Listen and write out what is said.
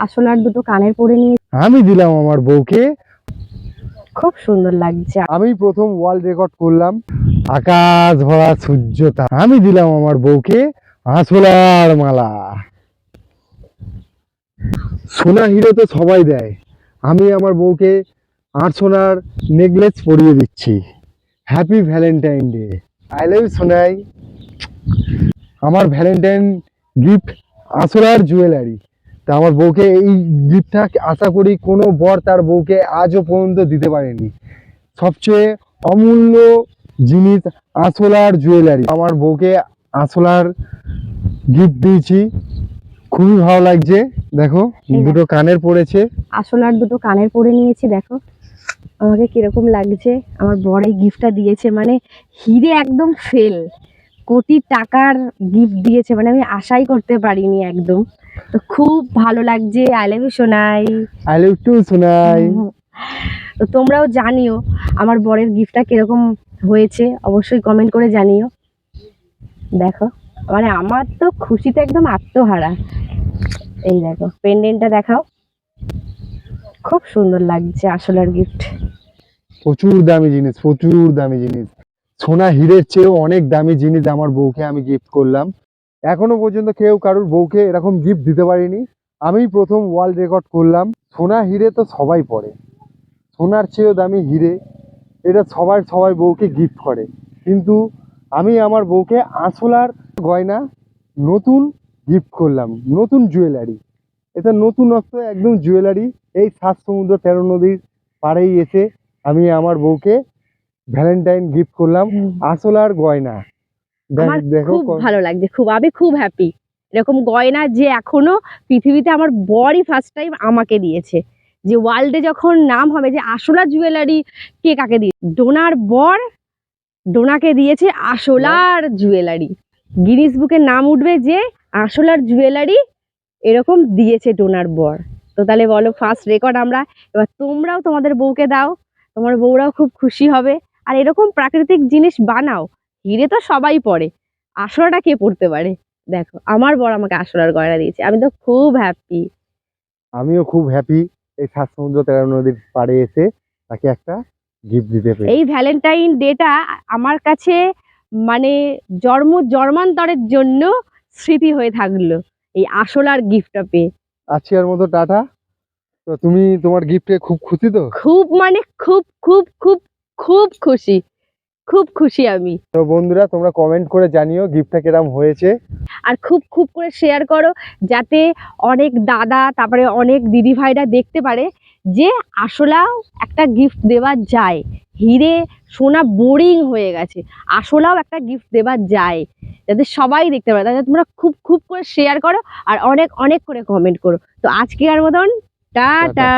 আসলার দুটো কানের পরে নিয়ে আমি দিলাম আমার বউকে। খুব সুন্দর লাগছে। আমি প্রথম ওয়ার্ল্ড রেকর্ড করলাম আকাশ ভরা সূর্যতা। আমি দিলাম আমার বউকে আসলার মালা। সোনা হিরো তো সবাই দেয়, আমি আমার বউকে সোনার নেকলেস পরিয়ে দিচ্ছি। Happy valentine day. I love you Sonai. আমার ভ্যালেন্টাইন গিফট আসলার জুয়েলারি। তা আমার বউকে এই গিফটটা আশা করি কোনো বর তার বউকে আজও পর্যন্ত দিতে পারেনি। সবচেয়ে অমূল্য জিনিস আসলার জুয়েলারি। আমার বউকে আসলার গিফট দিয়েছি, খুবই ভালো লাগছে। দেখো দুটো কানের পড়েছে, আসলার দুটো কানের পরে নিয়েছি। দেখো আমাকে কিরকম লাগছে। আমার বর এই গিফটটা দিয়েছে, মানে হিরে একদম ফেল, কোটি টাকার গিফট দিয়েছে, মানে আমি আশাই করতে পারিনি একদম। তো খুব ভালো লাগছে। I love you Sonai. I love too Sonai. তো তোমরাও জানিও আমার বরের গিফটটা কিরকম হয়েছে, অবশ্যই কমেন্ট করে জানিও। দেখো মানে আমার তো খুশিতে একদম আত্মহারা। এই দেখো পেন্ডেন্টটা দেখাও, খুব সুন্দর লাগছে আসলার গিফট। প্রচুর দামি জিনিস, প্রচুর দামি জিনিস। সোনা হিরের চেয়েও অনেক দামি জিনিস আমার বউকে আমি গিফট করলাম। এখনো পর্যন্ত কেউ কারোর বউকে এরকম গিফট দিতে পারিনি। আমি প্রথম ওয়ার্ল্ড রেকর্ড করলাম। সোনা হিরে তো সবাই পরে, সোনার চেয়েও দামি হিরে, এটা সবাই বউকে গিফট করে। কিন্তু আমি আমার বউকে আসলার গয়না নতুন গিফট করলাম, নতুন জুয়েলারি। এটা নতুনত্ব একদম জুয়েলারি। এই 7 সমুদ্র 13 নদীর পাড়েই এসে আমি আমার বউকে ভ্যালেন্টাইন গিফট করলাম আসলার গয়না। আমার দেখো খুব ভালো লাগছে, খুব আমি খুব হ্যাপি। এরকম গয়না যে এখনো পৃথিবীতে আমার বরই ফার্স্ট টাইম আমাকে দিয়েছে, যে ওয়ার্ল্ডে যখন নাম হবে যে আসলা জুয়েলারি কে কাকে দিয়ে, ডোনার বর ডোনাকে দিয়েছে আসলার জুয়েলারি। গিনিস বুকে নাম উঠবে যে আসলার জুয়েলারি এরকম দিয়েছে ডোনার বর। তো তাহলে বলো ফার্স্ট রেকর্ড আমরা। এবার তোমরাও তোমাদের বউকে দাও, তোমার বউরাও খুব খুশি হবে। আর এরকম প্রাকৃতিক জিনিস বানাও। হিরে তো সবাই পরে, আসলাটা কে পড়তে পারে? দেখো আমার বর আমাকে আসলার গয়না দিয়েছে, আমি তো খুব হ্যাপি। আমিও খুব হ্যাপি এই 7 সমুদ্র 13 নদীর পাড়ে এসে তাকে একটা গিফট দিতে পেরে। এই ভ্যালেন্টাইন ডেটা আমার কাছে মানে জন্মান্তরের জন্য স্মৃতি হয়ে থাকলো এই আসলার গিফটটা পেয়ে। আজকের মতো টাটা। তো তুমি তোমার গিফটে খুব খুশি তো? খুব মানে খুব খুব খুব খুব খুশি, খুব খুশি আমি। তো বন্ধুরা তোমরা কমেন্ট করে জানিও গিফটটা কিরকম হয়েছে। আর খুব খুব করে শেয়ার করো, যাতে অনেক দাদা তারপরে অনেক দিদি ভাইরা দেখতে পারে যে আসলাও একটা গিফট দেওয়া যায়। হিরে সোনা বোরিং হয়ে গেছে, আসলাও একটা গিফট দেওয়া যায়, যাতে সবাই দেখতে পারে। তাহলে তোমরা খুব খুব করে শেয়ার করো আর অনেক অনেক করে কমেন্ট করো। তো আজকে আর মতন টাটা।